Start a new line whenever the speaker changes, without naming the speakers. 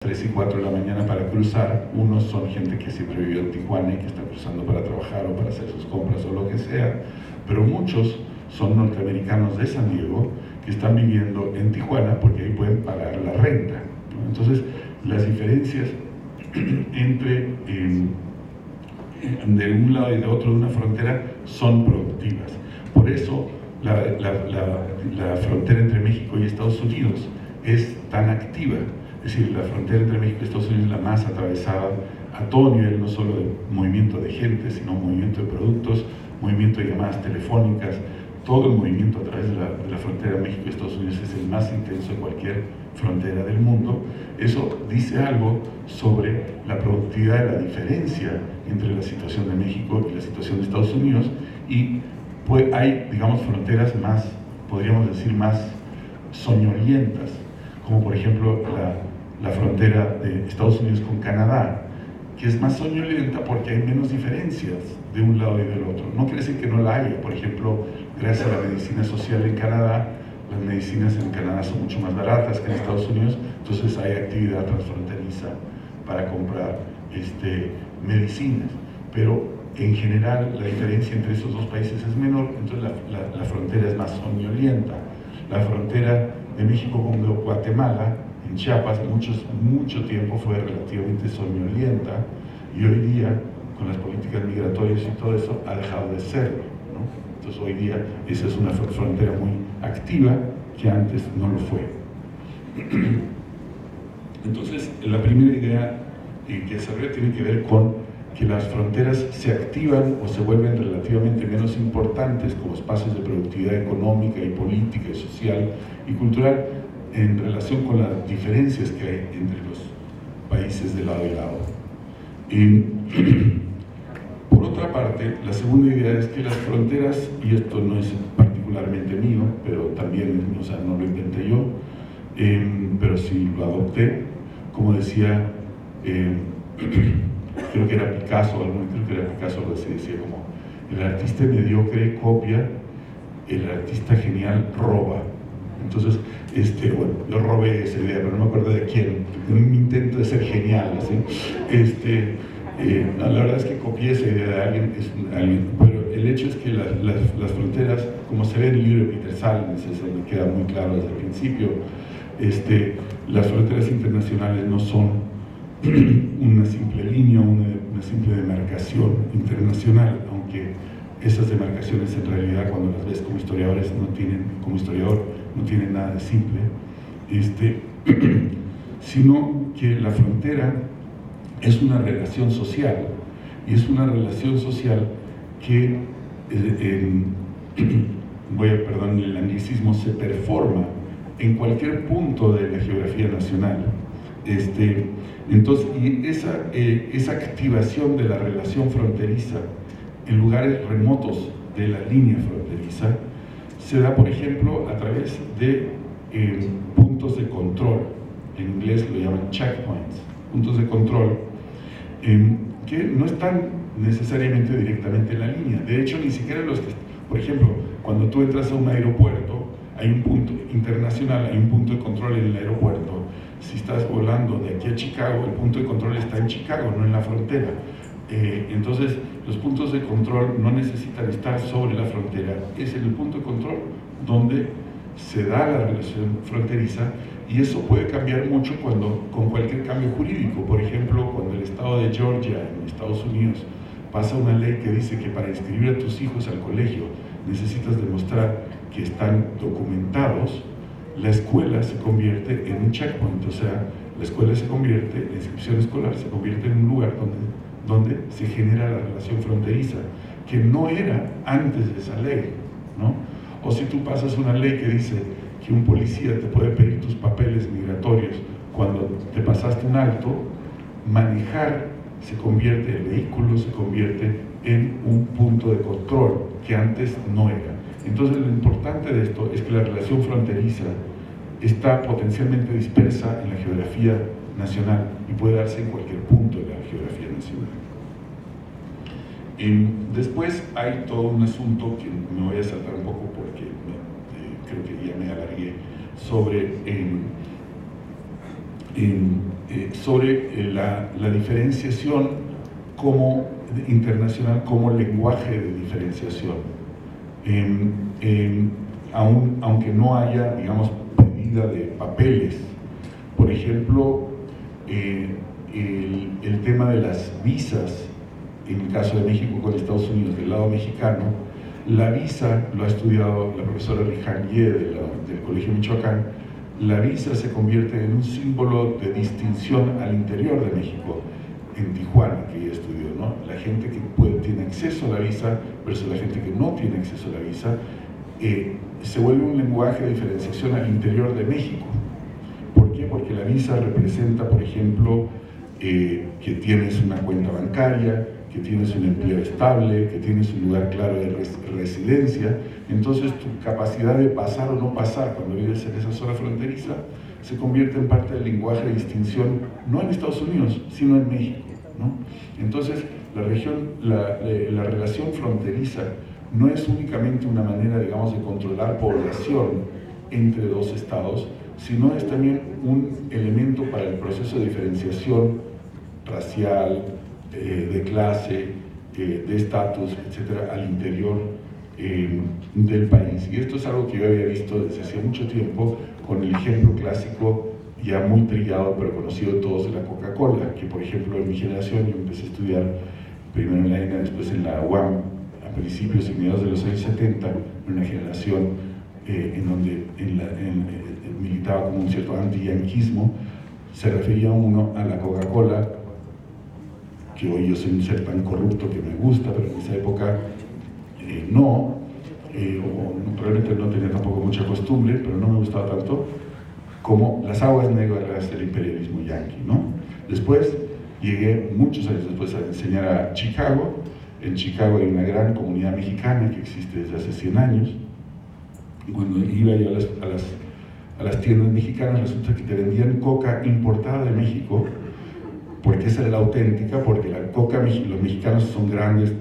3 y 4 de la mañana para cruzar. Unos son gente que siempre vivió en Tijuana y que está cruzando para trabajar o para hacer sus compras o lo que sea, pero muchos son norteamericanos de San Diego que están viviendo en Tijuana porque ahí pueden pagar la renta, ¿no? Entonces, las diferencias entre de un lado y de otro de una frontera son productivas. Por eso la frontera entre México y Estados Unidos es tan activa. Es decir, la frontera entre México y Estados Unidos es la más atravesada a todo nivel, no solo de movimiento de gente, sino movimiento de productos, movimiento de llamadas telefónicas. Todo el movimiento a través de la frontera de México y Estados Unidos es el más intenso de cualquier frontera del mundo. Eso dice algo sobre la productividad de la diferencia entre la situación de México y la situación de Estados Unidos, y pues hay, digamos, fronteras más, podríamos decir, más soñolientas, como por ejemplo la frontera de Estados Unidos con Canadá, que es más soñolienta porque hay menos diferencias de un lado y del otro. No quiere decir que no la haya. Por ejemplo, gracias a la medicina social en Canadá, las medicinas en Canadá son mucho más baratas que en Estados Unidos, entonces hay actividad transfronteriza para comprar medicinas, pero en general la diferencia entre esos dos países es menor, entonces la frontera es más soñolienta. La frontera de México con Guatemala, en Chiapas, mucho tiempo fue relativamente soñolienta, y hoy día, con las políticas migratorias y todo eso, ha dejado de serlo, ¿no? Entonces hoy día esa es una frontera muy activa que antes no lo fue. Entonces, la primera idea que desarrolla tiene que ver con que las fronteras se activan o se vuelven relativamente menos importantes como espacios de productividad económica y política y social y cultural en relación con las diferencias que hay entre los países de lado y lado. Por otra parte, la segunda idea es que las fronteras, y esto no es particularmente mío, pero también, o sea, no lo inventé yo, pero sí lo adopté, como decía, creo que era Picasso, algo así, decía como, el artista mediocre copia, el artista genial roba. Entonces, bueno, yo robé esa idea, pero no me acuerdo de quién, un intento de ser genial, así. No, la verdad es que copié esa idea de alguien, pero el hecho es que las fronteras, como se ve en el libro de Peter Salnes, eso me queda muy claro desde el principio, las fronteras internacionales no son una simple línea, una simple demarcación internacional, aunque esas demarcaciones en realidad, cuando las ves como historiador no tienen nada de simple, sino que la frontera es una relación social, y es una relación social que, perdón el anglicismo, se performa en cualquier punto de la geografía nacional. Entonces, y esa activación de la relación fronteriza en lugares remotos de la línea fronteriza se da, por ejemplo, a través de puntos de control. En inglés lo llaman checkpoints, puntos de control, que no están necesariamente directamente en la línea. De hecho, ni siquiera los que, por ejemplo, cuando tú entras a un aeropuerto, hay un punto internacional, hay un punto de control en el aeropuerto. Si estás volando de aquí a Chicago, el punto de control está en Chicago, no en la frontera. Entonces, los puntos de control no necesitan estar sobre la frontera, es en el punto de control donde se da la relación fronteriza, y eso puede cambiar mucho con cualquier cambio jurídico. Por ejemplo, cuando el estado de Georgia en Estados Unidos pasa una ley que dice que para inscribir a tus hijos al colegio necesitas demostrar que están documentados, la escuela se convierte en un checkpoint, o sea, la escuela se convierte, la inscripción escolar se convierte en un lugar donde se genera la relación fronteriza, que no era antes de esa ley, ¿no? O si tú pasas una ley que dice que un policía te puede pedir tus papeles migratorios cuando te pasaste un alto, manejar se convierte, el vehículo se convierte en un punto de control que antes no era. Entonces, lo importante de esto es que la relación fronteriza está potencialmente dispersa en la geografía nacional y puede darse en cualquier punto de la geografía nacional. Después hay todo un asunto que me voy a saltar un poco porque creo que ya me alargué sobre sobre la diferenciación internacional como lenguaje de diferenciación. Aunque no haya, digamos, pedida de papeles. Por ejemplo, el tema de las visas, en el caso de México con Estados Unidos, del lado mexicano, la visa, lo ha estudiado la profesora Rijan Ye del Colegio Michoacán, la visa se convierte en un símbolo de distinción al interior de México, en Tijuana, que ella estudió, ¿no? La gente que tiene acceso a la visa versus la gente que no tiene acceso a la visa, se vuelve un lenguaje de diferenciación al interior de México. ¿Por qué? Porque la visa representa, por ejemplo, que tienes una cuenta bancaria, que tienes un empleo estable, que tienes un lugar claro de residencia. Entonces tu capacidad de pasar o no pasar cuando vives en esa zona fronteriza se convierte en parte del lenguaje de distinción, no en Estados Unidos, sino en México, ¿no? Entonces la relación fronteriza no es únicamente una manera, digamos, de controlar población entre dos estados, sino es también un elemento para el proceso de diferenciación racial, de clase, de estatus, etcétera, al interior del país. Y esto es algo que yo había visto desde hace mucho tiempo con el ejemplo clásico, ya muy trillado pero conocido de todos, de la Coca-Cola, que por ejemplo en mi generación, yo empecé a estudiar primero en la ENA, después en la UAM, a principios y mediados de los años 70, en una generación en donde militaba como un cierto anti-yanquismo, se refería uno a la Coca-Cola, que hoy yo soy un ser tan corrupto que me gusta, pero en esa época o realmente no tenía tampoco mucha costumbre, pero no me gustaba tanto, como las aguas negras del imperialismo yanqui, ¿no? Después llegué, muchos años después, a enseñar a Chicago. En Chicago hay una gran comunidad mexicana que existe desde hace 100 años, y cuando iba yo a las tiendas mexicanas, resulta que te vendían coca importada de México, porque esa era la auténtica, porque la coca, los mexicanos son grandes